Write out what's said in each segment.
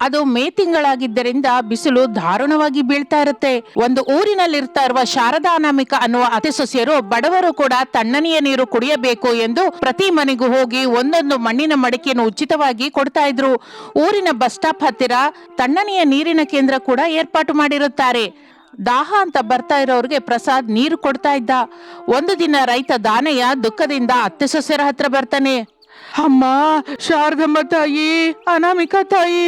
ಅದು ಮೇ ತಿಂಗಳಾಗಿದ್ದರಿಂದ ಬಿಸಿಲು ದಾರುಣವಾಗಿ ಬೀಳ್ತಾ ಇರುತ್ತೆ. ಒಂದು ಊರಿನಲ್ಲಿರ್ತಾ ಇರುವ ಶಾರದಾ ಅನಾಮಿಕ ಅನ್ನುವ ಅತ್ತೆ ಸೊಸೆಯರು ಬಡವರು ಕೂಡ ತಣ್ಣನೆಯ ನೀರು ಕುಡಿಯಬೇಕು ಎಂದು ಪ್ರತಿ ಮನೆಗೂ ಹೋಗಿ ಒಂದೊಂದು ಮಣ್ಣಿನ ಮಡಿಕೆಯನ್ನು ಉಚಿತವಾಗಿ ಕೊಡ್ತಾ ಇದ್ರು. ಊರಿನ ಬಸ್ ಸ್ಟಾಪ್ ಹತ್ತಿರ ತಣ್ಣನೆಯ ನೀರಿನ ಕೇಂದ್ರ ಕೂಡ ಏರ್ಪಾಟು ಮಾಡಿರುತ್ತಾರೆ. ದಾಹ ಅಂತ ಬರ್ತಾ ಇರೋರಿಗೆ ಪ್ರಸಾದ್ ನೀರು ಕೊಡ್ತಾ ಇದ್ದ. ಒಂದು ದಿನ ರೈತ ದಾನಯ್ಯ ದುಃಖದಿಂದ ಅತ್ತೆ ಸೊಸೆಯರ ಹತ್ರ ಬರ್ತಾನೆ. ಅಮ್ಮ, ಶಾರದಮ್ಮ ತಾಯಿ, ಅನಾಮಿಕಾ ತಾಯಿ,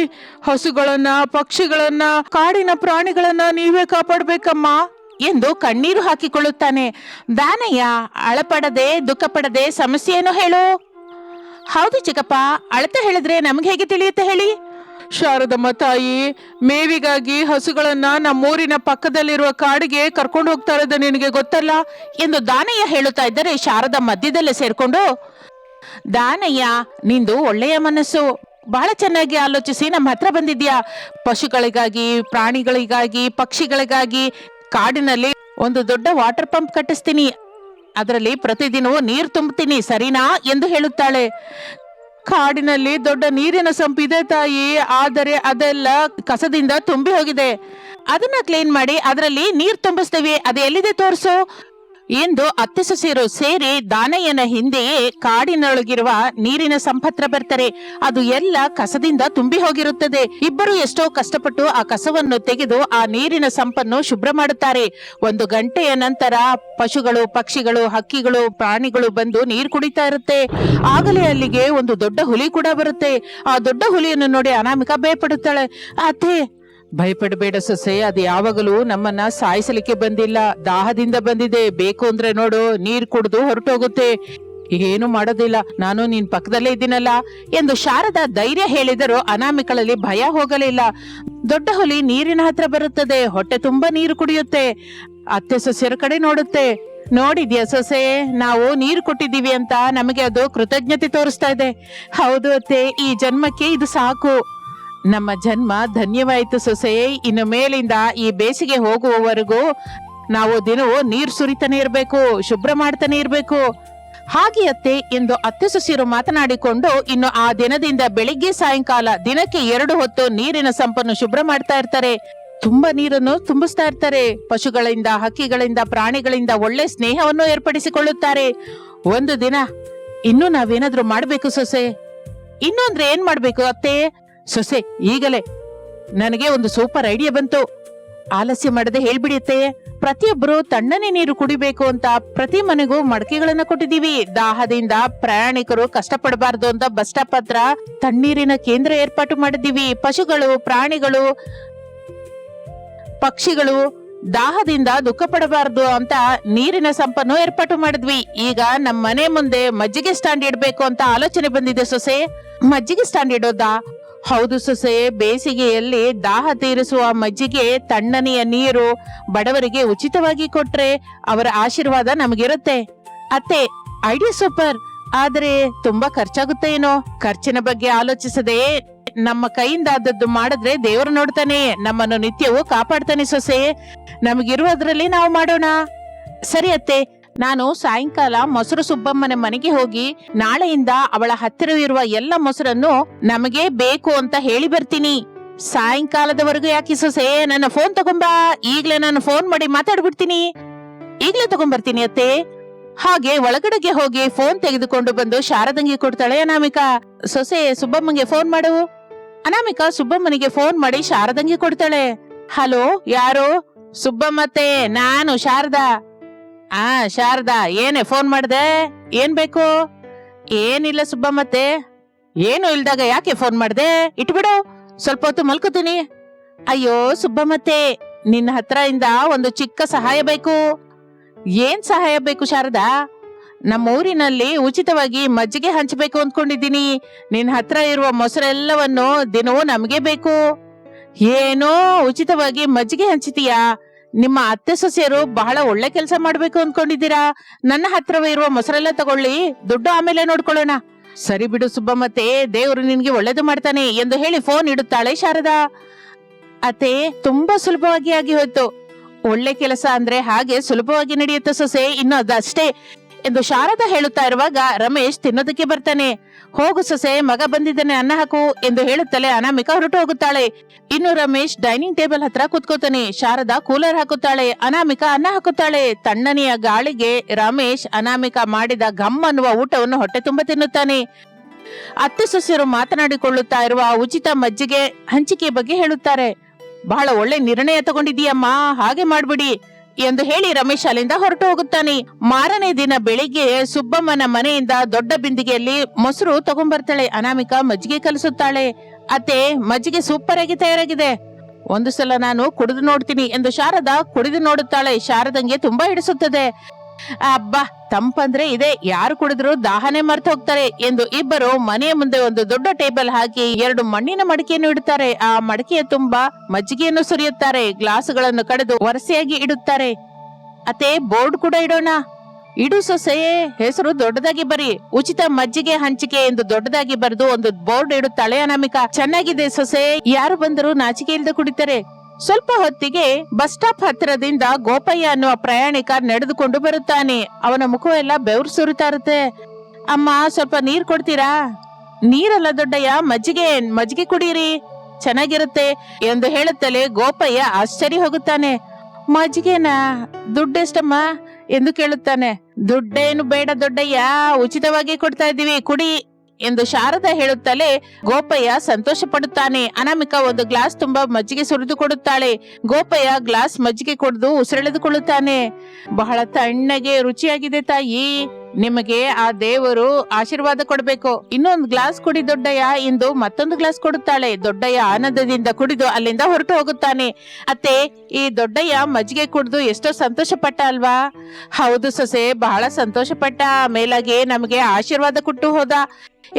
ಹಸುಗಳನ್ನ, ಪಕ್ಷಿಗಳನ್ನ, ಕಾಡಿನ ಪ್ರಾಣಿಗಳನ್ನ ನೀವೇ ಕಾಪಾಡ್ಬೇಕಮ್ಮ ಎಂದು ಕಣ್ಣೀರು ಹಾಕಿಕೊಳ್ಳುತ್ತಾನೆ. ದಾನಯ್ಯ ಅಳಪಡದೆ ದುಃಖ ಪಡದೆ ಸಮಸ್ಯೆ ಏನು ಹೇಳು. ಹೌದು ಚಿಕ್ಕಪ್ಪ, ಅಳತೆ ಹೇಳಿದ್ರೆ ನಮ್ಗೆ ಹೇಗೆ ತಿಳಿಯುತ್ತೆ ಹೇಳಿ. ಶಾರದಮ್ಮ ತಾಯಿ, ಮೇವಿಗಾಗಿ ಹಸುಗಳನ್ನ ನಮ್ಮೂರಿನ ಪಕ್ಕದಲ್ಲಿರುವ ಕಾಡಿಗೆ ಕರ್ಕೊಂಡು ಹೋಗ್ತಾ ಇರೋದು ನಿನಗೆ ಗೊತ್ತಲ್ಲ ಎಂದು ದಾನಯ್ಯ ಹೇಳುತ್ತಾ ಇದ್ದರೆ ಶಾರದಾ ಮಧ್ಯದಲ್ಲೇ ಸೇರ್ಕೊಂಡು, ದಾನಯ್ಯ, ನಿಂದು ಒಳ್ಳೆಯ ಮನಸ್ಸು, ಬಹಳ ಚೆನ್ನಾಗಿ ಆಲೋಚಿಸಿ ನಮ್ಮ ಹತ್ರ ಬಂದಿದ್ಯಾ. ಪಶುಗಳಿಗಾಗಿ, ಪ್ರಾಣಿಗಳಿಗಾಗಿ, ಪಕ್ಷಿಗಳಿಗಾಗಿ ಕಾಡಿನಲ್ಲಿ ಒಂದು ದೊಡ್ಡ ವಾಟರ್ ಪಂಪ್ ಕಟ್ಟಿಸ್ತೀನಿ, ಅದರಲ್ಲಿ ಪ್ರತಿದಿನವೂ ನೀರು ತುಂಬುತ್ತೀನಿ, ಸರಿನಾ ಎಂದು ಹೇಳುತ್ತಾಳೆ. ಕಾಡಿನಲ್ಲಿ ದೊಡ್ಡ ನೀರಿನ ಸಂಪಿದೆ ತಾಯಿ, ಆದರೆ ಅದೆಲ್ಲ ಕಸದಿಂದ ತುಂಬಿ ಹೋಗಿದೆ. ಅದನ್ನ ಕ್ಲೀನ್ ಮಾಡಿ ಅದರಲ್ಲಿ ನೀರು ತುಂಬಿಸ್ತೇವೆ, ಅದು ಎಲ್ಲಿದೆ ತೋರಿಸು ಎಂದು ಅತ್ತೆ ಸೊಸೆಯರು ಸೇರಿ ದಾನಯ್ಯನ ಹಿಂದೆಯೇ ಕಾಡಿನೊಳಗಿರುವ ನೀರಿನ ಸಂಪತ್ರ ಬರ್ತಾರೆ. ಅದು ಎಲ್ಲ ಕಸದಿಂದ ತುಂಬಿ ಹೋಗಿರುತ್ತದೆ. ಇಬ್ಬರು ಎಷ್ಟೋ ಕಷ್ಟಪಟ್ಟು ಆ ಕಸವನ್ನು ತೆಗೆದು ಆ ನೀರಿನ ಸಂಪನ್ನು ಶುಭ್ರ ಮಾಡುತ್ತಾರೆ. 1 ಗಂಟೆಯ ನಂತರ ಪಶುಗಳು, ಪಕ್ಷಿಗಳು, ಹಕ್ಕಿಗಳು, ಪ್ರಾಣಿಗಳು ಬಂದು ನೀರು ಕುಡಿತಾ ಇರುತ್ತೆ. ಆಗಲೇ ಅಲ್ಲಿಗೆ ಒಂದು ದೊಡ್ಡ ಹುಲಿ ಕೂಡ ಬರುತ್ತೆ. ಆ ದೊಡ್ಡ ಹುಲಿಯನ್ನು ನೋಡಿ ಅನಾಮಿಕಾ ಭಯಪಡುತ್ತಾಳೆ. ಅತ್ತೆ, ಭಯಪಡಬೇಡ ಸೊಸೆ, ಅದು ಯಾವಾಗಲೂ ನಮ್ಮನ್ನ ಸಾಯಿಸಲಿಕ್ಕೆ ಬಂದಿಲ್ಲ, ದಾಹದಿಂದ ಬಂದಿದೆ. ಬೇಕು ಅಂದ್ರೆ ನೋಡು, ನೀರ್ ಕುಡಿದು ಹೊರಟೋಗುತ್ತೆ, ಏನು ಮಾಡೋದಿಲ್ಲ, ನಾನು ನಿನ್ ಪಕ್ಕದಲ್ಲೇ ಇದ್ದೀನಲ್ಲ ಎಂದು ಶಾರದಾ ಧೈರ್ಯ ಹೇಳಿದರೂ ಅನಾಮಿಕಳಲ್ಲಿ ಭಯ ಹೋಗಲಿಲ್ಲ. ದೊಡ್ಡ ಹುಲಿ ನೀರಿನ ಹತ್ರ ಬರುತ್ತದೆ, ಹೊಟ್ಟೆ ತುಂಬಾ ನೀರು ಕುಡಿಯುತ್ತೆ. ಅತ್ತೆ ಸೊಸೆಯರ ಕಡೆ ನೋಡುತ್ತೆ. ನೋಡಿದ್ಯಾ ಸೊಸೆ, ನಾವು ನೀರು ಕೊಟ್ಟಿದ್ದೀವಿ ಅಂತ ನಮಗೆ ಅದು ಕೃತಜ್ಞತೆ ತೋರಿಸ್ತಾ ಇದೆ. ಹೌದು ಅತ್ತೆ, ಈ ಜನ್ಮಕ್ಕೆ ಇದು ಸಾಕು, ನಮ್ಮ ಜನ್ಮ ಧನ್ಯವಾಯಿತು ಸೊಸೆ. ಇನ್ನು ಮೇಲಿಂದ ಈ ಬೇಸಿಗೆ ಹೋಗುವವರೆಗೂ ನಾವು ದಿನವೂ ನೀರು ಸುರಿತಾನೆ ಇರಬೇಕು, ಶುಭ್ರ ಮಾಡ್ತಾನೆ ಇರಬೇಕು. ಹಾಗೆ ಅತ್ತೆ ಎಂದು ಅತ್ತೆ ಸೊಸೆಯರು ಮಾತನಾಡಿಕೊಂಡು ಇನ್ನು ಆ ದಿನದಿಂದ ಬೆಳಿಗ್ಗೆ ಸಾಯಂಕಾಲ ದಿನಕ್ಕೆ 2 ಹೊತ್ತು ನೀರಿನ ಸಂಪನ್ನು ಶುಭ್ರ ಮಾಡ್ತಾ ಇರ್ತಾರೆ. ತುಂಬಾ ನೀರನ್ನು ತುಂಬಿಸ್ತಾ ಇರ್ತಾರೆ. ಪಶುಗಳಿಂದ, ಹಕ್ಕಿಗಳಿಂದ, ಪ್ರಾಣಿಗಳಿಂದ ಒಳ್ಳೆ ಸ್ನೇಹವನ್ನು ಏರ್ಪಡಿಸಿಕೊಳ್ಳುತ್ತಾರೆ. ಒಂದು ದಿನ ಇನ್ನು ನಾವೇನಾದ್ರೂ ಮಾಡ್ಬೇಕು ಸೊಸೆ. ಇನ್ನು ಅಂದ್ರೆ ಏನ್ ಮಾಡ್ಬೇಕು ಅತ್ತೆ? ಸೊಸೆ, ಈಗಲೇ ನನಗೆ ಒಂದು ಸೂಪರ್ ಐಡಿಯಾ ಬಂತು, ಆಲಸ್ಯ ಮಾಡದೆ ಹೇಳ್ಬಿಡಿಯತ್ತೆ. ಪ್ರತಿಯೊಬ್ಬರು ತಣ್ಣನೆ ನೀರು ಕುಡಿಬೇಕು ಅಂತ ಪ್ರತಿ ಮನೆಗೂ ಮಡಕೆಗಳನ್ನ ಕೊಟ್ಟಿದೀವಿ. ದಾಹದಿಂದ ಪ್ರಯಾಣಿಕರು ಕಷ್ಟಪಡಬಾರ್ದು ಅಂತ ಬಸ್ ಸ್ಟಾಪ್ ಹತ್ರ ತಣ್ಣೀರಿನ ಕೇಂದ್ರ ಏರ್ಪಾಟು ಮಾಡಿದೀವಿ. ಪಶುಗಳು, ಪ್ರಾಣಿಗಳು, ಪಕ್ಷಿಗಳು ದಾಹದಿಂದ ದುಃಖ ಪಡಬಾರ್ದು ಅಂತ ನೀರಿನ ಸಂಪನ್ನು ಏರ್ಪಾಟು ಮಾಡಿದ್ವಿ. ಈಗ ನಮ್ಮ ಮನೆ ಮುಂದೆ ಮಜ್ಜಿಗೆ ಸ್ಟ್ಯಾಂಡ್ ಇಡ್ಬೇಕು ಅಂತ ಆಲೋಚನೆ ಬಂದಿದೆ ಸೊಸೆ. ಮಜ್ಜಿಗೆ ಸ್ಟ್ಯಾಂಡ್ ಇಡೋದಾ? ಹೌದು ಸೊಸೆ, ಬೇಸಿಗೆಯಲ್ಲಿ ದಾಹ ತೀರಿಸುವ ಮಜ್ಜಿಗೆ, ತಣ್ಣನೆಯ ನೀರು ಬಡವರಿಗೆ ಉಚಿತವಾಗಿ ಕೊಟ್ರೆ ಅವರ ಆಶೀರ್ವಾದ ನಮಗಿರುತ್ತೆ. ಅತ್ತೆ, ಐಡಿಯಾ ಸೂಪರ್, ಆದ್ರೆ ತುಂಬಾ ಖರ್ಚಾಗುತ್ತೆ ಏನೋ. ಖರ್ಚಿನ ಬಗ್ಗೆ ಆಲೋಚಿಸದೆ ನಮ್ಮ ಕೈಯಿಂದ ಆದದ್ದು ಮಾಡಿದ್ರೆ ದೇವರು ನೋಡ್ತಾನೆ, ನಮ್ಮನ್ನು ನಿತ್ಯವೂ ಕಾಪಾಡ್ತಾನೆ ಸೊಸೆ. ನಮಗಿರುವುದ್ರಲ್ಲಿ ನಾವು ಮಾಡೋಣ. ಸರಿ ಅತ್ತೆ, ನಾನು ಸಾಯಂಕಾಲ ಮೊಸರು ಸುಬ್ಬಮ್ಮನ ಮನೆಗೆ ಹೋಗಿ ನಾಳೆಯಿಂದ ಅವಳ ಹತ್ತಿರವಿರುವ ಎಲ್ಲ ಮೊಸರನ್ನು ನಮಗೆ ಬೇಕು ಅಂತ ಹೇಳಿ ಬರ್ತೀನಿ. ಸಾಯಂಕಾಲದವರೆಗೂ ಯಾಕೆ ಸೊಸೆ, ನನ್ನ ಫೋನ್ ತಗೊಂಬಾ, ಈಗ್ಲೇ ನಾನು ಫೋನ್ ಮಾಡಿ ಮಾತಾಡ್ಬಿಡ್ತೀನಿ. ಈಗ್ಲೇ ತಗೊಂಡ್ಬರ್ತೀನಿ ಅತ್ತೆ. ಹಾಗೆ ಒಳಗಡೆಗೆ ಹೋಗಿ ಫೋನ್ ತೆಗೆದುಕೊಂಡು ಬಂದು ಶಾರದಂಗಿ ಕೊಡ್ತಾಳೆ ಅನಾಮಿಕಾ. ಸೊಸೆ, ಸುಬ್ಬಮ್ಮಂಗೆ ಫೋನ್ ಮಾಡು. ಅನಾಮಿಕಾ ಸುಬ್ಬಮ್ಮನಿಗೆ ಫೋನ್ ಮಾಡಿ ಶಾರದಂಗಿ ಕೊಡ್ತಾಳೆ. ಹಲೋ, ಯಾರು? ಸುಬ್ಬಮ್ಮತ್ತೆ, ನಾನು ಶಾರದಾ. ಶಾರದಾ, ಏನೇ ಫೋನ್ ಮಾಡ್ದೆ, ಏನ್ ಬೇಕು? ಏನಿಲ್ಲ ಸುಬ್ಬಮ್ಮತ್ತೆ. ಏನು ಇಲ್ದಾಗ ಯಾಕೆ ಫೋನ್ ಮಾಡ್ದೆ? ಇಟ್ಬಿಡು, ಸ್ವಲ್ಪ ಹೊತ್ತು ಮಲ್ಕೋತೀನಿ. ಅಯ್ಯೋ ಸುಬ್ಬಮ್ಮತ್ತೆ, ನಿನ್ನ ಹತ್ರ ಇಂದ ಒಂದು ಚಿಕ್ಕ ಸಹಾಯ ಬೇಕು. ಏನ್ ಸಹಾಯ ಬೇಕು ಶಾರದಾ? ನಮ್ಮ ಊರಿನಲ್ಲಿ ಉಚಿತವಾಗಿ ಮಜ್ಜಿಗೆ ಹಂಚಬೇಕು ಅಂದ್ಕೊಂಡಿದ್ದೀನಿ. ನಿನ್ ಹತ್ರ ಇರುವ ಮೊಸರೆಲ್ಲವನ್ನು ದಿನವೂ ನಮಗೆ ಬೇಕು. ಏನೋ ಉಚಿತವಾಗಿ ಮಜ್ಜಿಗೆ ಹಂಚಿತೀಯಾ? ನಿಮ್ಮ ಅತ್ತೆ ಸೊಸೆಯರು ಬಹಳ ಒಳ್ಳೆ ಕೆಲಸ ಮಾಡ್ಬೇಕು ಅಂದ್ಕೊಂಡಿದ್ದೀರಾ. ನನ್ನ ಹತ್ರವೇ ಇರುವ ಮೊಸರೆಲ್ಲ ತಗೊಳ್ಳಿ, ದುಡ್ಡು ಆಮೇಲೆ ನೋಡ್ಕೊಳ್ಳೋಣ. ಸರಿ ಬಿಡು ಸುಬ್ಬಮ್ಮತ್ತೆ, ದೇವರು ನಿನ್ಗೆ ಒಳ್ಳೇದು ಮಾಡ್ತಾನೆ ಎಂದು ಹೇಳಿ ಫೋನ್ ಇಡುತ್ತಾಳೆ ಶಾರದಾ. ಅತ್ತೆ, ತುಂಬಾ ಸುಲಭವಾಗಿ ಆಗಿ ಹೋಯ್ತು. ಒಳ್ಳೆ ಕೆಲಸ ಅಂದ್ರೆ ಹಾಗೆ ಸುಲಭವಾಗಿ ನಡೆಯುತ್ತೆ ಸೊಸೆ. ಇನ್ನು ಅದಷ್ಟೇ, ಎಂದು ಶಾರದಾ ಹೇಳುತ್ತಾ ಇರುವಾಗ ರಮೇಶ್ ತಿನ್ನೋದಕ್ಕೆ ಬರ್ತಾನೆ. ಹೋಗು ಸೊಸೆ, ಮಗ ಬಂದಿದ್ದಾನೆ, ಅನ್ನ ಹಾಕು ಎಂದು ಹೇಳುತ್ತಲೇ ಅನಾಮಿಕಾ ಹೊರಟು ಹೋಗುತ್ತಾಳೆ. ಇನ್ನು ರಮೇಶ್ ಡೈನಿಂಗ್ ಟೇಬಲ್ ಹತ್ರ ಕೂತ್ಕೋತಾನೆ. ಶಾರದಾ ಕೂಲರ್ ಹಾಕುತ್ತಾಳೆ, ಅನಾಮಿಕಾ ಅನ್ನ ಹಾಕುತ್ತಾಳೆ. ತಣ್ಣನೆಯ ಗಾಳಿಗೆ ರಮೇಶ್ ಅನಾಮಿಕಾ ಮಾಡಿದ ಘಮ್ ಅನ್ನುವ ಊಟವನ್ನು ಹೊಟ್ಟೆ ತುಂಬ ತಿನ್ನುತ್ತಾನೆ. ಅತ್ತೆ ಸೊಸೆಯರು ಮಾತನಾಡಿಕೊಳ್ಳುತ್ತಾ ಇರುವ ಉಚಿತ ಮಜ್ಜಿಗೆ ಹಂಚಿಕೆ ಬಗ್ಗೆ ಹೇಳುತ್ತಾರೆ. ಬಹಳ ಒಳ್ಳೆ ನಿರ್ಣಯ ತಗೊಂಡಿದೀಯಮ್ಮ, ಹಾಗೆ ಮಾಡ್ಬಿಡಿ ಎಂದು ಹೇಳಿ ರಮೇಶ್ ಅಲ್ಲಿಂದ ಹೊರಟು ಹೋಗುತ್ತಾನೆ. ಮಾರನೇ ದಿನ ಬೆಳಿಗ್ಗೆ ಸುಬ್ಬಮ್ಮನ ಮನೆಯಿಂದ ದೊಡ್ಡ ಬಿಂದಿಗೆಯಲ್ಲಿ ಮೊಸರು ತಗೊಂಡ್ಬರ್ತಾಳೆ. ಅನಾಮಿಕಾ ಮಜ್ಜಿಗೆ ಕಲಿಸುತ್ತಾಳೆ. ಅತ್ತೆ, ಮಜ್ಜಿಗೆ ಸೂಪರ್ ಆಗಿ ತಯಾರಾಗಿದೆ, ಒಂದು ಸಲ ನಾನು ಕುಡಿದು ನೋಡ್ತೀನಿ ಎಂದು ಶಾರದಾ ಕುಡಿದು ನೋಡುತ್ತಾಳೆ. ಶಾರದಂಗೆ ತುಂಬಾ ಹಿಡಿಸುತ್ತದೆ. ಅಬ್ಬಾ, ತಂಪಂದ್ರೆ ಇದೆ, ಯಾರು ಕುಡಿದ್ರು ದಾಹನೆ ಮರ್ತು ಹೋಗ್ತಾರೆ ಎಂದು ಇಬ್ಬರು ಮನೆಯ ಮುಂದೆ ಒಂದು ದೊಡ್ಡ ಟೇಬಲ್ ಹಾಕಿ 2 ಮಣ್ಣಿನ ಮಡಿಕೆಯನ್ನು ಇಡುತ್ತಾರೆ. ಆ ಮಡಿಕೆಯ ತುಂಬಾ ಮಜ್ಜಿಗೆಯನ್ನು ಸುರಿಯುತ್ತಾರೆ. ಗ್ಲಾಸುಗಳನ್ನು ಕಡೆದು ವರಸೆಯಾಗಿ ಇಡುತ್ತಾರೆ. ಅತ್ತೆ, ಬೋರ್ಡ್ ಕೂಡ ಇಡೋಣ. ಇಡು ಸೊಸೆಯೇ, ಹೆಸರು ದೊಡ್ಡದಾಗಿ ಬರಿ, ಉಚಿತ ಮಜ್ಜಿಗೆ ಹಂಚಿಕೆ ಎಂದು ದೊಡ್ಡದಾಗಿ ಬರೆದು ಒಂದು ಬೋರ್ಡ್ ಇಡುತ್ತಾಳೆ ಅನಾಮಿಕಾ. ಚೆನ್ನಾಗಿದೆ ಸೊಸೆ, ಯಾರು ಬಂದರೂ ನಾಚಿಕೆ ಇಲ್ಲದೆ ಕುಡಿತಾರೆ. ಸ್ವಲ್ಪ ಹೊತ್ತಿಗೆ ಬಸ್ ಸ್ಟಾಪ್ ಹತ್ತಿರದಿಂದ ಗೋಪಯ್ಯ ಅನ್ನುವ ಪ್ರಯಾಣಿಕ ನಡೆದುಕೊಂಡು ಬರುತ್ತಾನೆ. ಅವನ ಮುಖವೆಲ್ಲ ಬೆವರು ಸುರಿತಾ ಇರುತ್ತೆ. ಅಮ್ಮ, ಸ್ವಲ್ಪ ನೀರ್ ಕೊಡ್ತೀರಾ? ನೀರಲ್ಲ ದೊಡ್ಡಯ್ಯ, ಮಜ್ಜಿಗೆ ಕುಡೀರಿ, ಚೆನ್ನಾಗಿರುತ್ತೆ ಎಂದು ಹೇಳುತ್ತಲೇ ಗೋಪಯ್ಯ ಆಶ್ಚರ್ಯ ಹೋಗುತ್ತಾನೆ. ಮಜ್ಜಿಗೆನಾ? ದುಡ್ಡೆಷ್ಟಮ್ಮ ಎಂದು ಕೇಳುತ್ತಾನೆ. ದುಡ್ಡೇನು ಬೇಡ ದೊಡ್ಡಯ್ಯ, ಉಚಿತವಾಗಿ ಕೊಡ್ತಾ ಇದ್ದೀವಿ, ಕುಡಿ ಎಂದು ಶಾರದಾ ಹೇಳುತ್ತಲೇ ಗೋಪಯ್ಯ ಸಂತೋಷ ಪಡುತ್ತಾನೆ. ಅನಾಮಿಕಾ ಒಂದು ಗ್ಲಾಸ್ ತುಂಬಾ ಮಜ್ಜಿಗೆ ಸುರಿದು ಕೊಡುತ್ತಾಳೆ. ಗೋಪಯ್ಯ ಗ್ಲಾಸ್ ಮಜ್ಜಿಗೆ ಕುಡಿದು ಉಸಿರೆಳೆದುಕೊಳ್ಳುತ್ತಾನೆ. ಬಹಳ ತಣ್ಣಗೆ ರುಚಿಯಾಗಿದೆ ತಾಯಿ, ನಿಮಗೆ ಆ ದೇವರು ಆಶೀರ್ವಾದ ಕೊಡಬೇಕು. ಇನ್ನೊಂದು ಗ್ಲಾಸ್ ಕುಡಿ ದೊಡ್ಡಯ್ಯ ಎಂದು ಮತ್ತೊಂದು ಗ್ಲಾಸ್ ಕೊಡುತ್ತಾಳೆ. ದೊಡ್ಡಯ್ಯ ಆನಂದದಿಂದ ಕುಡಿದು ಅಲ್ಲಿಂದ ಹೊರಟು ಹೋಗುತ್ತಾನೆ. ಅತ್ತೆ, ಈ ದೊಡ್ಡಯ್ಯ ಮಜ್ಜಿಗೆ ಕುಡಿದು ಎಷ್ಟೋ ಸಂತೋಷ ಪಟ್ಟ ಅಲ್ವಾ? ಹೌದು ಸೊಸೆ, ಬಹಳ ಸಂತೋಷ ಪಟ್ಟ, ಮೇಲಾಗಿ ನಮಗೆ ಆಶೀರ್ವಾದ ಕೊಟ್ಟು ಹೋದ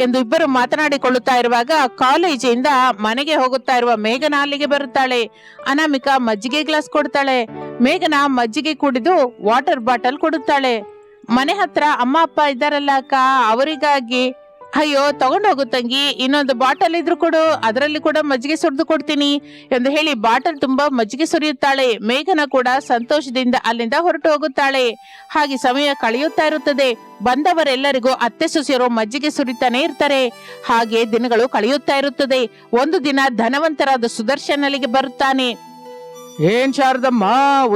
ಎಂದು ಇಬ್ಬರು ಮಾತನಾಡಿಕೊಳ್ಳುತ್ತಾ ಇರುವಾಗ ಕಾಲೇಜಿಂದ ಮನೆಗೆ ಹೋಗುತ್ತಾ ಇರುವ ಮೇಘನಾ ಅಲ್ಲಿಗೆ ಬರುತ್ತಾಳೆ. ಅನಾಮಿಕಾ ಮಜ್ಜಿಗೆ ಗ್ಲಾಸ್ ಕೊಡ್ತಾಳೆ. ಮೇಘನಾ ಮಜ್ಜಿಗೆ ಕುಡಿದು ವಾಟರ್ ಬಾಟಲ್ ಕೊಡುತ್ತಾಳೆ. ಮನೆ ಹತ್ರ ಅಮ್ಮ ಅಪ್ಪ ಇದ್ದಾರಲ್ಲ ಅಕ್ಕ, ಅವರಿಗಾಗಿ. ಅಯ್ಯೋ, ತಗೊಂಡು ಹೋಗು ತಂಗಿ, ಇನ್ನೊಂದು ಬಾಟಲ್ ಇದ್ರು ಕೊಡು, ಅದರಲ್ಲಿ ಕೂಡ ಮಜ್ಜಿಗೆ ಸುರಿದು ಕೊಡ್ತೀನಿ ಎಂದು ಹೇಳಿ ಬಾಟಲ್ ತುಂಬಾ ಮಜ್ಜಿಗೆ ಸುರಿಯುತ್ತಾಳೆ. ಮೇಘನ ಕೂಡ ಸಂತೋಷದಿಂದ ಅಲ್ಲಿಂದ ಹೊರಟು ಹೋಗುತ್ತಾಳೆ. ಹಾಗೆ ಸಮಯ ಕಳೆಯುತ್ತಾ ಇರುತ್ತದೆ. ಬಂದವರೆಲ್ಲರಿಗೂ ಅತ್ತೆ ಸೊಸೆಯರು ಮಜ್ಜಿಗೆ ಸುರಿತಾನೆ ಇರ್ತಾರೆ. ಹಾಗೆ ದಿನಗಳು ಕಳೆಯುತ್ತಾ ಇರುತ್ತದೆ. ಒಂದು ದಿನ ಧನವಂತರಾದ ಸುದರ್ಶನ್ ಅಲ್ಲಿಗೆ ಬರುತ್ತಾನೆ. ಏನ್ ಶಾರದಮ್ಮ,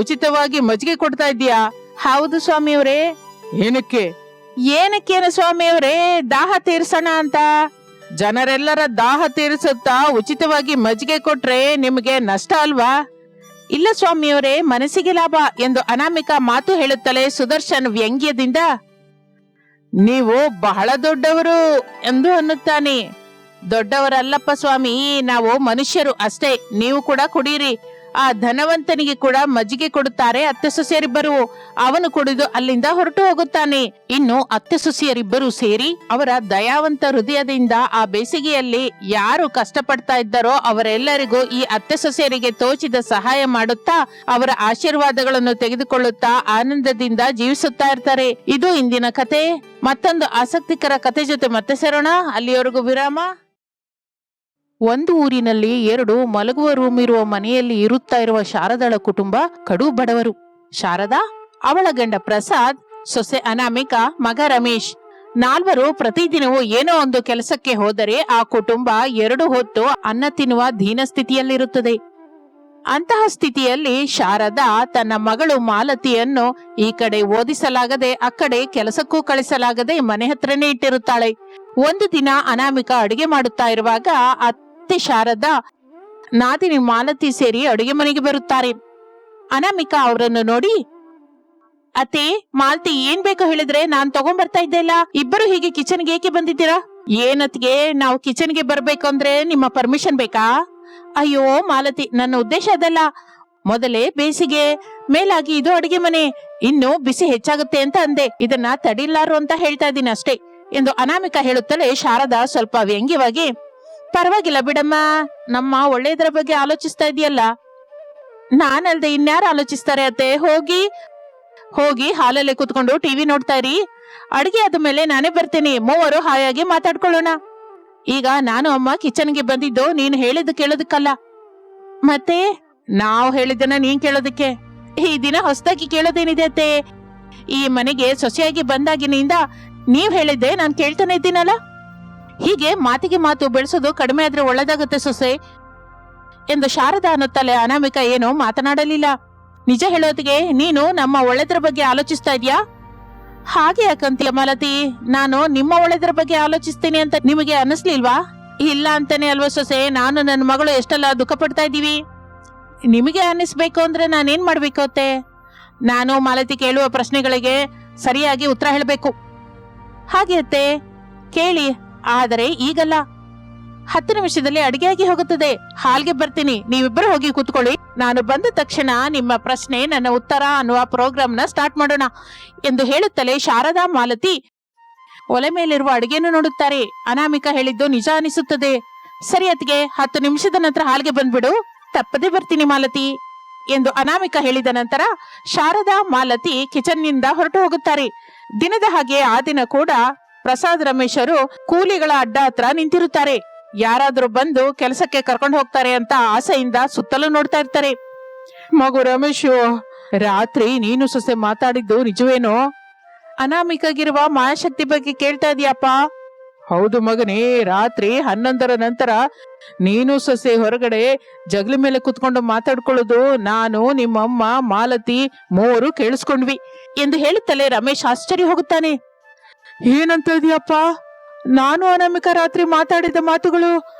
ಉಚಿತವಾಗಿ ಮಜ್ಜಿಗೆ ಕೊಡ್ತಾ ಇದ್ದೀಯಾ? ಹೌದು ಸ್ವಾಮಿಯವರೇ. ಏನಕ್ಕೇನು ಸ್ವಾಮಿಯವರೇ, ದಾಹ ತೀರ್ಸೋಣ ಅಂತ. ಜನರೆಲ್ಲರ ದಾಹ ತೀರಿಸುತ್ತಾ ಉಚಿತವಾಗಿ ಮಜ್ಜಿಗೆ ಕೊಟ್ರೆ ನಿಮಗೆ ನಷ್ಟ ಅಲ್ವಾ? ಇಲ್ಲ ಸ್ವಾಮಿಯವರೇ, ಮನಸ್ಸಿಗೆ ಲಾಭ ಎಂದು ಅನಾಮಿಕಾ ಮಾತು ಹೇಳುತ್ತಲೇ ಸುದರ್ಶನ್ ವ್ಯಂಗ್ಯದಿಂದ ನೀವು ಬಹಳ ದೊಡ್ಡವರು ಎಂದು ಅನ್ನುತ್ತಾನೆ. ದೊಡ್ಡವರಲ್ಲಪ್ಪ ಸ್ವಾಮಿ, ನಾವು ಮನುಷ್ಯರು ಅಷ್ಟೇ, ನೀವು ಕೂಡ ಕುಡೀರಿ. ಆ ಧನವಂತನಿಗೆ ಕೂಡ ಮಜ್ಜಿಗೆ ಕೊಡುತ್ತಾರೆ ಅತ್ತೆ ಸೊಸೆಯರಿಬ್ಬರು. ಅವನು ಕುಡಿದು ಅಲ್ಲಿಂದ ಹೊರಟು ಹೋಗುತ್ತಾನೆ. ಇನ್ನು ಅತ್ತೆ ಸೊಸೆಯರಿಬ್ಬರು ಸೇರಿ ಅವರ ದಯಾವಂತ ಹೃದಯದಿಂದ ಆ ಬೇಸಿಗೆಯಲ್ಲಿ ಯಾರು ಕಷ್ಟಪಡ್ತಾ ಇದ್ದಾರೋ ಅವರೆಲ್ಲರಿಗೂ ಈ ಅತ್ತೆ ಸೊಸೆಯರಿಗೆ ತೋಚಿದ ಸಹಾಯ ಮಾಡುತ್ತಾ ಅವರ ಆಶೀರ್ವಾದಗಳನ್ನು ತೆಗೆದುಕೊಳ್ಳುತ್ತಾ ಆನಂದದಿಂದ ಜೀವಿಸುತ್ತಾ ಇರ್ತಾರೆ. ಇದು ಇಂದಿನ ಕತೆ. ಮತ್ತೊಂದು ಆಸಕ್ತಿಕರ ಕತೆ ಜೊತೆ ಮತ್ತೆ ಸೇರೋಣ. ಅಲ್ಲಿಯವರೆಗೂ ವಿರಾಮ. ಒಂದು ಊರಿನಲ್ಲಿ 2 ಮಲಗುವ ರೂಮ್ ಇರುವ ಮನೆಯಲ್ಲಿ ಇರುತ್ತಾ ಇರುವ ಶಾರದಾಳ ಕುಟುಂಬ ಕಡು ಬಡವರು. ಶಾರದಾ, ಅವಳ ಗಂಡ ಪ್ರಸಾದ್, ಸೊಸೆ ಅನಾಮಿಕಾ, ಮಗ ರಮೇಶ್, 4 ಪ್ರತಿದಿನವೂ ಏನೋ ಒಂದು ಕೆಲಸಕ್ಕೆ ಹೋದರೆ ಆ ಕುಟುಂಬ 2 ಹೊತ್ತು ಅನ್ನ ತಿನ್ನುವ ದೀನ ಸ್ಥಿತಿಯಲ್ಲಿರುತ್ತದೆ. ಅಂತಹ ಸ್ಥಿತಿಯಲ್ಲಿ ಶಾರದಾ ತನ್ನ ಮಗಳು ಮಾಲತಿಯನ್ನು ಈ ಕಡೆ ಓದಿಸಲಾಗದೆ ಆ ಕಡೆ ಕೆಲಸಕ್ಕೂ ಕಳಿಸಲಾಗದೆ ಮನೆ ಹತ್ರನೇ ಇಟ್ಟಿರುತ್ತಾಳೆ. ಒಂದು ದಿನ ಅನಾಮಿಕಾ ಅಡಿಗೆ ಮಾಡುತ್ತಾ ಇರುವಾಗ ಅತ್ತೆ ಶಾರದಾ, ನಾದಿನಿ ಮಾಲತಿ ಸೇರಿ ಅಡುಗೆ ಮನೆಗೆ ಬರುತ್ತಾರೆ. ಅನಾಮಿಕಾ ಅವರನ್ನು ನೋಡಿ, ಅತ್ತೆ, ಮಾಲತಿ ಏನ್ ಬೇಕೋ ಹೇಳಿದ್ರೆ ನಾನ್ ತಗೊಂಡ್ಬರ್ತಾ ಇದ್ದೆಲ್ಲ, ಇಬ್ಬರು ಹೀಗೆ ಕಿಚನ್ಗೆ ಏಕೆ ಬಂದಿದ್ದೀರಾ? ಏನತ್ಗೆ, ನಾವು ಕಿಚನ್ಗೆ ಬರ್ಬೇಕು ಅಂದ್ರೆ ನಿಮ್ಮ ಪರ್ಮಿಷನ್ ಬೇಕಾ? ಅಯ್ಯೋ ಮಾಲತಿ, ನನ್ನ ಉದ್ದೇಶ ಅದಲ್ಲ. ಮೊದಲೇ ಬೇಸಿಗೆ, ಮೇಲಾಗಿ ಇದು ಅಡಿಗೆ ಮನೆ, ಇನ್ನು ಬಿಸಿ ಹೆಚ್ಚಾಗುತ್ತೆ ಅಂತ ಅಂದೆ. ಇದನ್ನ ತಡಿಲಾರು ಅಂತ ಹೇಳ್ತಾ ಇದ್ದೀನಿ ಅಷ್ಟೇ ಎಂದು ಅನಾಮಿಕಾ ಹೇಳುತ್ತಲೇ ಶಾರದಾ ಸ್ವಲ್ಪ ವ್ಯಂಗ್ಯವಾಗಿ, ಪರವಾಗಿಲ್ಲ ಬಿಡಮ್ಮ, ನಮ್ಮ ಒಳ್ಳೆಯದರ ಬಗ್ಗೆ ಆಲೋಚಿಸ್ತಾ ಇದೆಯಲ್ಲ. ನಾನಲ್ದೆ ಇನ್ಯಾರು ಆಲೋಚಿಸ್ತಾರೆ ಅತ್ತೆ? ಹೋಗಿ ಹಾಲಲ್ಲೇ ಕೂತ್ಕೊಂಡು ಟಿವಿ ನೋಡ್ತಾ ಇರಿ. ಅಡಿಗೆ ಆದ ಮೇಲೆ ನಾನೇ ಬರ್ತೇನೆ, ಮೂವರು ಹಾಯಾಗಿ ಮಾತಾಡ್ಕೊಳ್ಳೋಣ. ಈಗ ನಾನು ಅಮ್ಮ ಕಿಚನ್ಗೆ ಬಂದಿದ್ದು ನೀನು ಹೇಳಿದ್ದು ಕೇಳೋದಕ್ಕಲ್ಲ, ಮತ್ತೆ ನಾವು ಹೇಳಿದ್ದನ್ನ ನೀನ್ ಕೇಳೋದಕ್ಕೆ. ಈ ದಿನ ಹೊಸದಾಗಿ ಕೇಳೋದೇನಿದೆ ಅತ್ತೆ? ಈ ಮನೆಗೆ ಸೊಸೆಯಾಗಿ ಬಂದಾಗಿನಿಂದ ನೀವ್ ಹೇಳಿದ್ದೆ ನಾನ್ ಕೇಳ್ತಾನೆ ಇದ್ದೀನಲ್ಲ. ಹೀಗೆ ಮಾತಿಗೆ ಮಾತು ಬೆಳೆಸೋದು ಕಡಿಮೆ ಆದ್ರೆ ಒಳ್ಳೇದಾಗುತ್ತೆ ಸೊಸೆ ಎಂದು ಶಾರದಾ ಅನ್ನುತ್ತಲೇ ಅನಾಮಿಕಾ ಏನೋ ಮಾತನಾಡಲಿಲ್ಲ. ನಿಜ ಹೇಳೋದಿಗೆ ನೀನು ನಮ್ಮ ಒಳ್ಳೆದ್ರ ಬಗ್ಗೆ ಆಲೋಚಿಸ್ತಾ ಇದ್ಯಾ? ಹಾಗೆ ಯಾಕಂತೀಯ ಮಾಲತಿ? ನಾನು ನಿಮ್ಮ ಒಳ್ಳೆದ್ರ ಬಗ್ಗೆ ಆಲೋಚಿಸ್ತೀನಿ ಅಂತ ನಿಮಗೆ ಅನಿಸ್ಲಿಲ್ವಾ? ಇಲ್ಲ ಅಂತಾನೆ ಅಲ್ವಾ ಸೊಸೆ ನಾನು ನನ್ನ ಮಗಳು ಎಷ್ಟೆಲ್ಲ ದುಃಖ ಪಡ್ತಾ ಇದ್ದೀವಿ. ನಿಮಗೆ ಅನ್ನಿಸ್ಬೇಕು ಅಂದ್ರೆ ನಾನೇನ್ ಮಾಡ್ಬೇಕು ಅತ್ತೆ? ನಾನು ಮಾಲತಿ ಕೇಳುವ ಪ್ರಶ್ನೆಗಳಿಗೆ ಸರಿಯಾಗಿ ಉತ್ತರ ಹೇಳಬೇಕು. ಹಾಗೆ ಅತ್ತೆ ಕೇಳಿ, ಆದರೆ ಈಗಲ್ಲ. 10 ನಿಮಿಷದಲ್ಲಿ ಅಡಿಗೆಯಾಗಿ ಹೋಗುತ್ತದೆ. ಹಾಲ್ಗೆ ಬರ್ತೀನಿ, ನೀವಿಬ್ಬರು ಹೋಗಿ ಕೂತ್ಕೊಳ್ಳಿ. ನಾನು ಬಂದ ತಕ್ಷಣ ನಿಮ್ಮ ಪ್ರಶ್ನೆ ನನ್ನ ಉತ್ತರ ಅನ್ನುವ ಪ್ರೋಗ್ರಾಮ್ನ ಸ್ಟಾರ್ಟ್ ಮಾಡೋಣ ಎಂದು ಹೇಳುತ್ತಲೇ ಶಾರದಾ ಮಾಲತಿ ಒಲೆ ಮೇಲಿರುವ ಅಡಿಗೆಯನ್ನು ನೋಡುತ್ತಾರೆ. ಅನಾಮಿಕಾ ಹೇಳಿದ್ದು ನಿಜ ಅನಿಸುತ್ತದೆ. ಸರಿ ಅತ್ತಿಗೆ, 10 ನಿಮಿಷದ ನಂತರ ಹಾಲ್ಗೆ ಬಂದ್ಬಿಡು, ತಪ್ಪದೆ ಬರ್ತೀನಿ ಮಾಲತಿ ಎಂದು ಅನಾಮಿಕಾ ಹೇಳಿದ ನಂತರ ಶಾರದಾ ಮಾಲತಿ ಕಿಚನ್ನಿಂದ ಹೊರಟು ಹೋಗುತ್ತಾರೆ. ದಿನದ ಹಾಗೆ ಆ ದಿನ ಕೂಡ ಪ್ರಸಾದ್ ರಮೇಶರು ಕೂಲಿಗಳ ಅಡ್ಡ ಹತ್ರ ನಿಂತಿರುತ್ತಾರೆ. ಯಾರಾದ್ರೂ ಬಂದು ಕೆಲಸಕ್ಕೆ ಕರ್ಕೊಂಡು ಹೋಗ್ತಾರೆ ಅಂತ ಆಸೆಯಿಂದ ಸುತ್ತಲೂ ನೋಡ್ತಾ ಇರ್ತಾರೆ. ಮಗು ರಮೇಶು, ರಾತ್ರಿ ನೀನು ಸೊಸೆ ಮಾತಾಡಿದ್ದು ನಿಜವೇನೋ? ಅನಾಮಿಕಾಗಿರುವ ಮಾಯಾಶಕ್ತಿ ಬಗ್ಗೆ ಕೇಳ್ತಾ ಇದೀಯಪ್ಪ? ಹೌದು ಮಗನೇ, ರಾತ್ರಿ 11ರ ನಂತರ ನೀನು ಸೊಸೆ ಹೊರಗಡೆ ಜಗಲಿ ಮೇಲೆ ಕುತ್ಕೊಂಡು ಮಾತಾಡ್ಕೊಳ್ಳೋದು ನಾನು, ನಿಮ್ಮಮ್ಮ, ಮಾಲತಿ 3 ಕೇಳಿಸ್ಕೊಂಡ್ವಿ ಎಂದು ಹೇಳುತ್ತಲೇ ರಮೇಶ್ ಆಶ್ಚರ್ಯ ಹೋಗುತ್ತಾನೆ. ಏನಂತ ಇದೀಯಪ್ಪ? ನಾನು ಅನಾಮಿಕಾ ರಾತ್ರಿ ಮಾತಾಡಿದ ಮಾತುಗಳು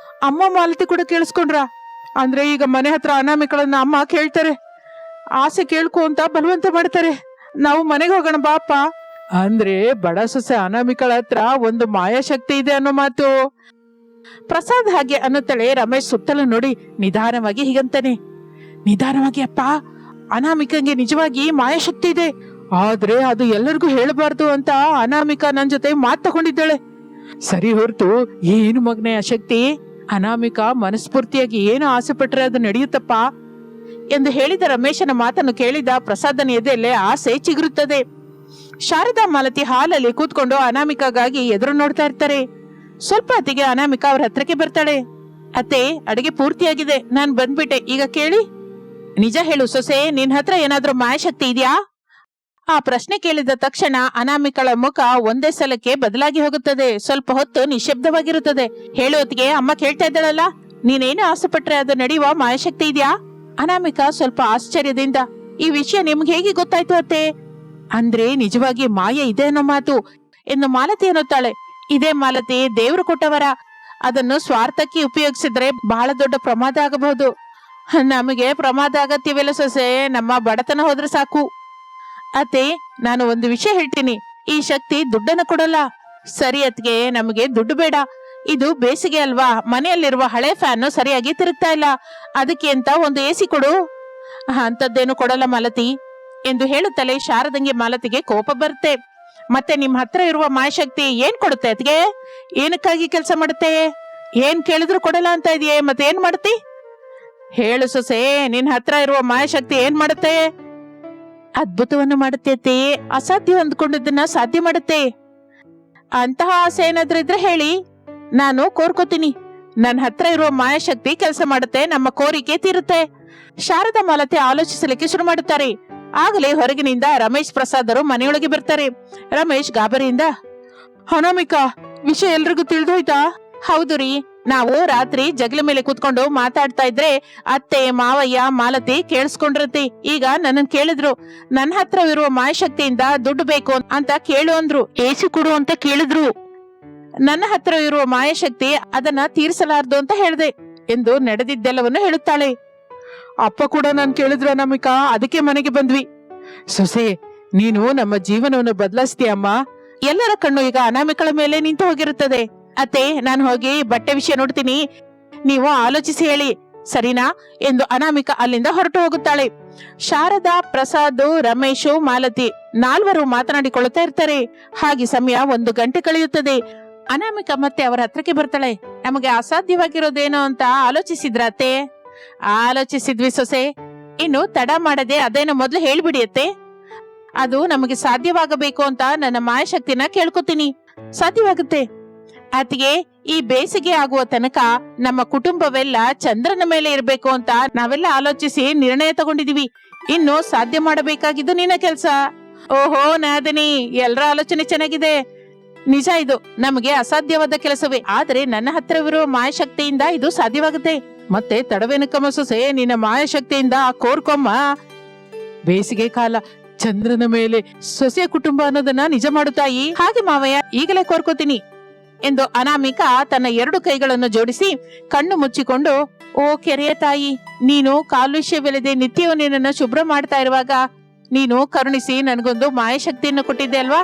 ಅಮ್ಮ ಮಾಲತಿ ಕೂಡ ಕೇಳಿಸ್ಕೊಂಡ್ರ? ಅಂದ್ರೆ ಈಗ ಮನೆ ಹತ್ರ ಅನಾಮಿಕಳನ್ನ ಅಮ್ಮ ಕೇಳ್ತಾರೆ, ಆಸೆ ಕೇಳ್ಕೊ ಅಂತ ಬಲವಂತ ಮಾಡ್ತಾರೆ. ನಾವು ಮನೆಗೆ ಹೋಗೋಣ ಬಾಪ್ಪ ಅಂದ್ರೆ ಬಡ ಸೊಸೆ ಅನಾಮಿಕಳ ಹತ್ರ ಒಂದು ಮಾಯಾಶಕ್ತಿ ಇದೆ ಅನ್ನೋ ಮಾತು. ಪ್ರಸಾದ್ ಹಾಗೆ ಅನ್ನುತ್ತಲೇ ರಮೇಶ್ ಸುತ್ತಲೂ ನೋಡಿ ನಿಧಾನವಾಗಿ ಹೀಗಂತಾನೆ. ನಿಧಾನವಾಗಿ ಅಪ್ಪ, ಅನಾಮಿಕಂಗೆ ನಿಜವಾಗಿ ಮಾಯಾಶಕ್ತಿ ಇದೆ, ಆದ್ರೆ ಅದು ಎಲ್ಲರಿಗೂ ಹೇಳಬಾರ್ದು ಅಂತ ಅನಾಮಿಕಾ ನನ್ ಜೊತೆ ಮಾತು ತಗೊಂಡಿದ್ದಾಳೆ. ಸರಿ ಹೊರತು ಏನು ಮಗನೇ ಆ ಶಕ್ತಿ? ಅನಾಮಿಕಾ ಮನಸ್ಫೂರ್ತಿಯಾಗಿ ಏನು ಆಸೆ ಪಟ್ರೆ ಅದು ನಡೆಯುತ್ತಪ್ಪ ಎಂದು ಹೇಳಿದ ರಮೇಶನ ಮಾತನ್ನು ಕೇಳಿದ ಪ್ರಸಾದನ ಎದೆಯಲ್ಲೇ ಆಸೆ ಚಿಗುರುತ್ತದೆ. ಶಾರದಾ ಮಾಲತಿ ಹಾಲಲ್ಲಿ ಕೂತ್ಕೊಂಡು ಅನಾಮಿಕಾಗಾಗಿ ಎದುರು ನೋಡ್ತಾ ಇರ್ತಾರೆ. ಸ್ವಲ್ಪ ಹೊತ್ತಿಗೆ ಅನಾಮಿಕಾ ಅವ್ರ ಹತ್ರಕ್ಕೆ ಬರ್ತಾಳೆ. ಅತ್ತೆ, ಅಡಿಗೆ ಪೂರ್ತಿಯಾಗಿದೆ, ನಾನ್ ಬಂದ್ಬಿಟ್ಟೆ, ಈಗ ಕೇಳಿ. ನಿಜ ಹೇಳು ಸೊಸೆ, ನಿನ್ ಹತ್ರ ಏನಾದ್ರೂ ಮಾಯಾಶಕ್ತಿ ಇದೆಯಾ? ಆ ಪ್ರಶ್ನೆ ಕೇಳಿದ ತಕ್ಷಣ ಅನಾಮಿಕಳ ಮುಖ ಒಂದೇ ಸಲಕ್ಕೆ ಬದಲಾಗಿ ಹೋಗುತ್ತದೆ. ಸ್ವಲ್ಪ ಹೊತ್ತು ನಿಶಬ್ದವಾಗಿರುತ್ತದೆ. ಹೇಳೋತ್ತಿಗೆ ಅಮ್ಮ ಕೇಳ್ತಾ ಇದ್ದಾಳಲ್ಲ, ನೀನೇನು ಆಸೆ ಪಟ್ರೆ ಅದು ನಡೆಯುವ ಮಾಯಾಶಕ್ತಿ ಇದೆಯಾ? ಅನಾಮಿಕಾ ಸ್ವಲ್ಪ ಆಶ್ಚರ್ಯದಿಂದ, ಈ ವಿಷಯ ನಿಮ್ಗೆ ಹೇಗೆ ಗೊತ್ತಾಯ್ತು ಅತ್ತೆ? ಅಂದ್ರೆ ನಿಜವಾಗಿ ಮಾಯೆ ಇದೆ ಅನ್ನೋ ಮಾತು ಎಂದು ಮಾಲತಿ ಅನ್ನುತ್ತಾಳೆ. ಇದೇ ಮಾಲತಿ, ದೇವ್ರು ಕೊಟ್ಟವರ, ಅದನ್ನು ಸ್ವಾರ್ಥಕ್ಕೆ ಉಪಯೋಗಿಸಿದ್ರೆ ಬಹಳ ದೊಡ್ಡ ಪ್ರಮಾದ ಆಗಬಹುದು. ನಮಗೆ ಪ್ರಮಾದ ಆಗತ್ತಿವೆಲ್ಲ ಸೊಸೆ, ನಮ್ಮ ಬಡತನ ಹೋದ್ರೆ ಸಾಕು. ಅತ್ತೆ, ನಾನು ಒಂದು ವಿಷಯ ಹೇಳ್ತೀನಿ, ಈ ಶಕ್ತಿ ದುಡ್ಡನ್ನು ಕೊಡಲ್ಲ. ಸರಿ ಅತ್ಗೆ, ನಮಗೆ ದುಡ್ಡು ಬೇಡ. ಇದು ಬೇಸಿಗೆ ಅಲ್ವಾ, ಮನೆಯಲ್ಲಿರುವ ಹಳೆ ಫ್ಯಾನ್ ಸರಿಯಾಗಿ ತಿರುಗ್ತಾ ಇಲ್ಲ, ಅದಕ್ಕೆ ಅಂತ ಒಂದು AC ಕೊಡು. ಅಂತದ್ದೇನು ಕೊಡಲ್ಲ ಮಾಲತಿ ಎಂದು ಹೇಳುತ್ತಲೇ ಶಾರದಂಗೆ ಮಾಲತಿಗೆ ಕೋಪ ಬರುತ್ತೆ. ಮತ್ತೆ ನಿಮ್ ಹತ್ರ ಇರುವ ಮಾಯಶಕ್ತಿ ಏನ್ ಕೊಡುತ್ತೆ ಅತ್ಗೆ? ಏನಕ್ಕಾಗಿ ಕೆಲಸ ಮಾಡುತ್ತೆ? ಏನ್ ಕೇಳಿದ್ರು ಕೊಡಲ್ಲ ಅಂತ ಇದೆಯೇ, ಮತ್ತೆ ಏನ್ ಮಾಡುತ್ತಿ? ಹೇಳು ಸೊಸೆ, ನಿನ್ ಹತ್ರ ಇರುವ ಮಾಯಶಕ್ತಿ ಏನ್ ಮಾಡುತ್ತೆ? ಅದ್ಭುತವನ್ನು ಮಾಡುತ್ತೆ ಅತ್ತೆ, ಅಸಾಧ್ಯ ಅಂದ್ಕೊಂಡಿದ್ದನ್ನ ಸಾಧ್ಯ ಮಾಡುತ್ತೆ. ಅಂತಹ ಆಸೆ ಏನಾದ್ರೂ ಇದ್ರೆ ಹೇಳಿ, ನಾನು ಕೋರ್ಕೋತೀನಿ. ನನ್ನ ಹತ್ರ ಇರುವ ಮಾಯಾಶಕ್ತಿ ಕೆಲಸ ಮಾಡುತ್ತೆ, ನಮ್ಮ ಕೋರಿಕೆ ತೀರುತ್ತೆ. ಶಾರದಾ ಮಾಲತಿ ಆಲೋಚಿಸಲಿಕ್ಕೆ ಶುರು ಮಾಡುತ್ತಾರೆ. ಆಗಲೇ ಹೊರಗಿನಿಂದ ರಮೇಶ್ ಪ್ರಸಾದರು ಮನೆಯೊಳಗೆ ಬರ್ತಾರೆ. ರಮೇಶ್ ಗಾಬರಿಯಿಂದ, ಅನಾಮಿಕಾ, ವಿಷಯ ಎಲ್ರಿಗೂ ತಿಳಿದೋಯ್ತಾ? ಹೌದು ರೀ, ನಾವು ರಾತ್ರಿ ಜಗಲ ಮೇಲೆ ಕೂತ್ಕೊಂಡು ಮಾತಾಡ್ತಾ ಇದ್ರೆ ಅತ್ತೆ, ಮಾವಯ್ಯ, ಮಾಲತಿ ಕೇಳಿಸ್ಕೊಂಡಿರತ್ತೆ. ಈಗ ನನ್ನ ಕೇಳಿದ್ರು, ನನ್ನ ಹತ್ರ ಇರುವ ಮಾಯಶಕ್ತಿಯಿಂದ ದುಡ್ಡು ಬೇಕು ಅಂತ ಕೇಳು ಅಂದ್ರು. AC ಕೊಡು ಅಂತ ಕೇಳಿದ್ರು. ನನ್ನ ಹತ್ರ ಇರುವ ಮಾಯಶಕ್ತಿ ಅದನ್ನ ತೀರಿಸಲಾರ್ದು ಅಂತ ಹೇಳ್ದೆ ಎಂದು ನಡೆದಿದ್ದೆಲ್ಲವನ್ನು ಹೇಳುತ್ತಾಳೆ. ಅಪ್ಪ ಕೂಡ ನಾನು ಕೇಳಿದ್ರು ಅನಾಮಿಕಾ, ಅದಕ್ಕೆ ಮನೆಗೆ ಬಂದ್ವಿ. ಸೊಸೆ, ನೀನು ನಮ್ಮ ಜೀವನವನ್ನು ಬದಲಾಯಿಸ್ತೀಯಮ್ಮ. ಎಲ್ಲರ ಕಣ್ಣು ಈಗ ಅನಾಮಿಕಳ ಮೇಲೆ ನಿಂತು ಹೋಗಿರುತ್ತದೆ. ಅತ್ತೆ, ನಾನು ಹೋಗಿ ಬಟ್ಟೆ ವಿಷಯ ನೋಡ್ತೀನಿ, ನೀವು ಆಲೋಚಿಸಿ ಹೇಳಿ, ಸರಿನಾ ಎಂದು ಅನಾಮಿಕಾ ಅಲ್ಲಿಂದ ಹೊರಟು ಹೋಗುತ್ತಾಳೆ. ಶಾರದಾ, ಪ್ರಸಾದ್, ರಮೇಶು, ಮಾಲತಿ 4 ಮಾತನಾಡಿಕೊಳ್ಳುತ್ತಾ ಇರ್ತಾರೆ. ಹಾಗೆ ಸಮಯ 1 ಗಂಟೆ ಕಳೆಯುತ್ತದೆ. ಅನಾಮಿಕಾ ಮತ್ತೆ ಅವರ ಹತ್ರಕ್ಕೆ ಬರ್ತಾಳೆ. ನಮಗೆ ಅಸಾಧ್ಯವಾಗಿರೋದೇನೋ ಅಂತ ಆಲೋಚಿಸಿದ್ರ ಅತ್ತೆ? ಆಲೋಚಿಸಿದ್ವಿ ಸೊಸೆ, ಇನ್ನು ತಡ ಮಾಡದೆ ಅದೇನೋ ಮೊದ್ಲು ಹೇಳ್ಬಿಡಿ ಅತ್ತೆ. ಅದು ನಮಗೆ ಸಾಧ್ಯವಾಗಬೇಕು ಅಂತ ನನ್ನ ಮಾಯಶಕ್ತಿನ ಕೇಳ್ಕೊತೀನಿ. ಸಾಧ್ಯವಾಗುತ್ತೆ ಅತ್ತಿಗೆ. ಈ ಬೇಸಿಗೆ ಆಗುವ ತನಕ ನಮ್ಮ ಕುಟುಂಬವೆಲ್ಲ ಚಂದ್ರನ ಮೇಲೆ ಇರಬೇಕು ಅಂತ ನಾವೆಲ್ಲ ಆಲೋಚಿಸಿ ನಿರ್ಣಯ ತಗೊಂಡಿದೀವಿ. ಇನ್ನು ಸಾಧ್ಯ ಮಾಡಬೇಕಾಗಿದ್ದು ನಿನ್ನ ಕೆಲ್ಸ. ಓಹೋ ನಾದಿನಿ, ಎಲ್ಲರ ಆಲೋಚನೆ ಚೆನ್ನಾಗಿದೆ. ನಿಜ, ಇದು ನಮಗೆ ಅಸಾಧ್ಯವಾದ ಕೆಲಸವೇ, ಆದರೆ ನನ್ನ ಹತ್ರವಿರುವ ಮಾಯಶಕ್ತಿಯಿಂದ ಇದು ಸಾಧ್ಯವಾಗುತ್ತೆ. ಮತ್ತೆ ತಡವೆನಕಮ್ಮ ಸೊಸೆ, ನಿನ್ನ ಮಾಯಶಕ್ತಿಯಿಂದ ಕೋರ್ಕೊಮ್ಮ. ಬೇಸಿಗೆ ಕಾಲ, ಚಂದ್ರನ ಮೇಲೆ ಸೊಸೆಯ ಕುಟುಂಬ ಅನ್ನೋದನ್ನ ನಿಜ ಮಾಡುತ್ತಾಯಿ. ಹಾಗೆ ಮಾವಯ್ಯ, ಈಗಲೇ ಕೋರ್ಕೋತೀನಿ ಎಂದು ಅನಾಮಿಕಾ ತನ್ನ 2 ಕೈಗಳನ್ನು ಜೋಡಿಸಿ ಕಣ್ಣು ಮುಚ್ಚಿಕೊಂಡು, ಓ ಕೆರೆಯ ತಾಯಿ, ನೀನು ಕಾಲುಷ್ಯವಿಲ್ಲದೆ ನಿತ್ಯವೂ ನಿನ್ನನ್ನು ಶುಭ್ರ ಮಾಡ್ತಾ ಇರುವಾಗ ನೀನು ಕರುಣಿಸಿ ನನಗೊಂದು ಮಾಯಶಕ್ತಿಯನ್ನು ಕೊಟ್ಟಿದ್ದೆ ಅಲ್ವಾ.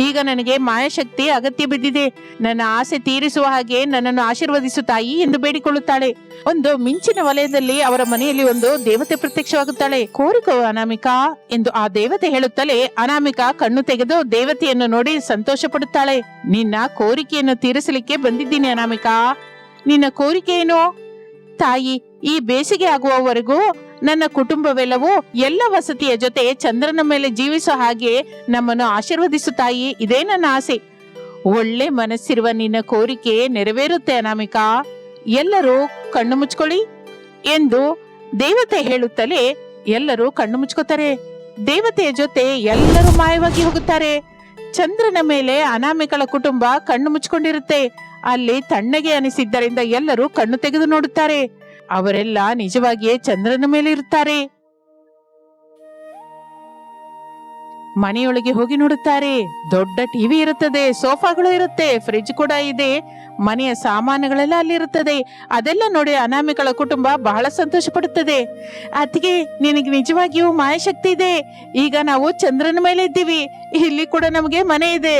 ಈಗ ನನಗೆ ಮಾಯಶಕ್ತಿ ಅಗತ್ಯ ಬಿದ್ದಿದೆ. ನನ್ನ ಆಸೆ ತೀರಿಸುವ ಹಾಗೆ ನನ್ನನ್ನು ಆಶೀರ್ವದಿಸು ತಾಯಿ ಎಂದು ಬೇಡಿಕೊಳ್ಳುತ್ತಾಳೆ. ಒಂದು ಮಿಂಚಿನ ವಲಯದಲ್ಲಿ ಅವರ ಮನೆಯಲ್ಲಿ ಒಂದು ದೇವತೆ ಪ್ರತ್ಯಕ್ಷವಾಗುತ್ತಾಳೆ. ಕೋರಿಕೋ ಅನಾಮಿಕಾ ಎಂದು ಆ ದೇವತೆ ಹೇಳುತ್ತಲೇ ಅನಾಮಿಕಾ ಕಣ್ಣು ತೆಗೆದು ದೇವತೆಯನ್ನು ನೋಡಿ ಸಂತೋಷ ಪಡುತ್ತಾಳೆ. ನಿನ್ನ ಕೋರಿಕೆಯನ್ನು ತೀರಿಸಲಿಕ್ಕೆ ಬಂದಿದ್ದೀನಿ ಅನಾಮಿಕಾ. ನಿನ್ನ ಕೋರಿಕೆ ಏನು? ತಾಯಿ, ಈ ಬೇಸಿಗೆ ಆಗುವವರೆಗೂ ನನ್ನ ಕುಟುಂಬವೆಲ್ಲವೂ ಎಲ್ಲ ವಸತಿಯ ಜೊತೆ ಚಂದ್ರನ ಮೇಲೆ ಜೀವಿಸೋ ಹಾಗೆ ನಮ್ಮನ್ನು ಆಶೀರ್ವದಿಸು ತಾಯಿ, ಇದೇ ನನ್ನ ಆಸೆ. ಒಳ್ಳೆ ಮನಸ್ಸಿರುವ ನಿನ್ನ ಕೋರಿಕೆ ನೆರವೇರುತ್ತೆ ಅನಾಮಿಕಾ. ಎಲ್ಲರೂ ಕಣ್ಣು ಮುಚ್ಕೊಳ್ಳಿ ಎಂದು ದೇವತೆ ಹೇಳುತ್ತಲೇ ಎಲ್ಲರೂ ಕಣ್ಣು ಮುಚ್ಕೋತಾರೆ. ದೇವತೆಯ ಜೊತೆ ಎಲ್ಲರೂ ಮಾಯವಾಗಿ ಹೋಗುತ್ತಾರೆ. ಚಂದ್ರನ ಮೇಲೆ ಅನಾಮಿಕಳ ಕುಟುಂಬ ಕಣ್ಣು ಮುಚ್ಕೊಂಡಿರುತ್ತೆ. ಅಲ್ಲಿ ತಣ್ಣಗೆ ಅನಿಸಿದ್ದರಿಂದ ಎಲ್ಲರೂ ಕಣ್ಣು ತೆಗೆದು ನೋಡುತ್ತಾರೆ. ಅವರೆಲ್ಲ ನಿಜವಾಗಿಯೇ ಚಂದ್ರನ ಮೇಲೆ ಇರುತ್ತಾರೆ. ಮನೆಯೊಳಗೆ ಹೋಗಿ ನೋಡುತ್ತಾರೆ. ದೊಡ್ಡ ಟಿವಿ ಇರುತ್ತದೆ, ಸೋಫಾಗಳು ಇರುತ್ತೆ, ಫ್ರಿಡ್ಜ್ ಕೂಡ ಇದೆ, ಮನೆಯ ಸಾಮಾನುಗಳೆಲ್ಲ ಅಲ್ಲಿರುತ್ತದೆ. ಅದೆಲ್ಲ ನೋಡಿ ಅನಾಮಿಕಳ ಕುಟುಂಬ ಬಹಳ ಸಂತೋಷ ಪಡುತ್ತದೆ. ಅತ್ತಿಗೆ, ನಿನಗೆ ನಿಜವಾಗಿಯೂ ಮಾಯಶಕ್ತಿ ಇದೆ. ಈಗ ನಾವು ಚಂದ್ರನ ಮೇಲೆ ಇದ್ದೀವಿ. ಇಲ್ಲಿ ಕೂಡ ನಮಗೆ ಮನೆ ಇದೆ,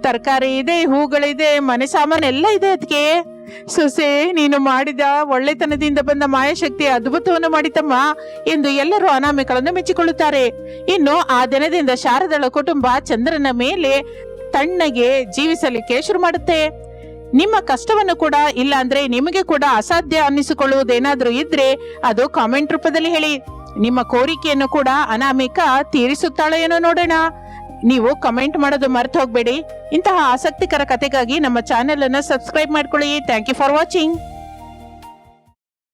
ತರಕಾರಿ ಇದೆ, ಹೂಗಳಿದೆ, ಮನೆ ಸಾಮಾನು ಎಲ್ಲ ಇದೆ. ಅತ್ತಿಗೆ ಸೊಸೆ, ನೀನು ಮಾಡಿದ ಒಳ್ಳೆತನದಿಂದ ಬಂದ ಮಾಯಶಕ್ತಿ ಅದ್ಭುತವನ್ನು ಮಾಡಿತಮ್ಮ ಎಂದು ಎಲ್ಲರೂ ಅನಾಮಿಕಳನ್ನು ಮೆಚ್ಚಿಕೊಳ್ಳುತ್ತಾರೆ. ಇನ್ನು ಆ ದಿನದಿಂದ ಶಾರದಳ ಕುಟುಂಬ ಚಂದ್ರನ ಮೇಲೆ ತಣ್ಣಗೆ ಜೀವಿಸಲಿಕ್ಕೆ ಶುರು ಮಾಡುತ್ತೆ. ನಿಮ್ಮ ಕಷ್ಟವನ್ನು ಕೂಡ, ಇಲ್ಲ ಅಂದ್ರೆ ನಿಮಗೆ ಕೂಡ ಅಸಾಧ್ಯ ಅನ್ನಿಸಿಕೊಳ್ಳುವುದೇನಾದ್ರೂ ಇದ್ರೆ ಅದು ಕಾಮೆಂಟ್ ರೂಪದಲ್ಲಿ ಹೇಳಿ. ನಿಮ್ಮ ಕೋರಿಕೆಯನ್ನು ಕೂಡ ಅನಾಮಿಕಾ ತೀರಿಸುತ್ತಾಳೆ ಏನೋ ನೋಡೋಣ. ನೀವು ಕಮೆಂಟ್ ಮಾಡೋದು ಮರೆತು ಹೋಗ್ಬೇಡಿ. ಇಂತಹ ಆಸಕ್ತಿಕರ ಕಥೆಗಾಗಿ ನಮ್ಮ ಚಾನೆಲ್ ಅನ್ನು ಸಬ್ಸ್ಕ್ರೈಬ್ ಮಾಡ್ಕೊಳ್ಳಿ. Thank you for watching.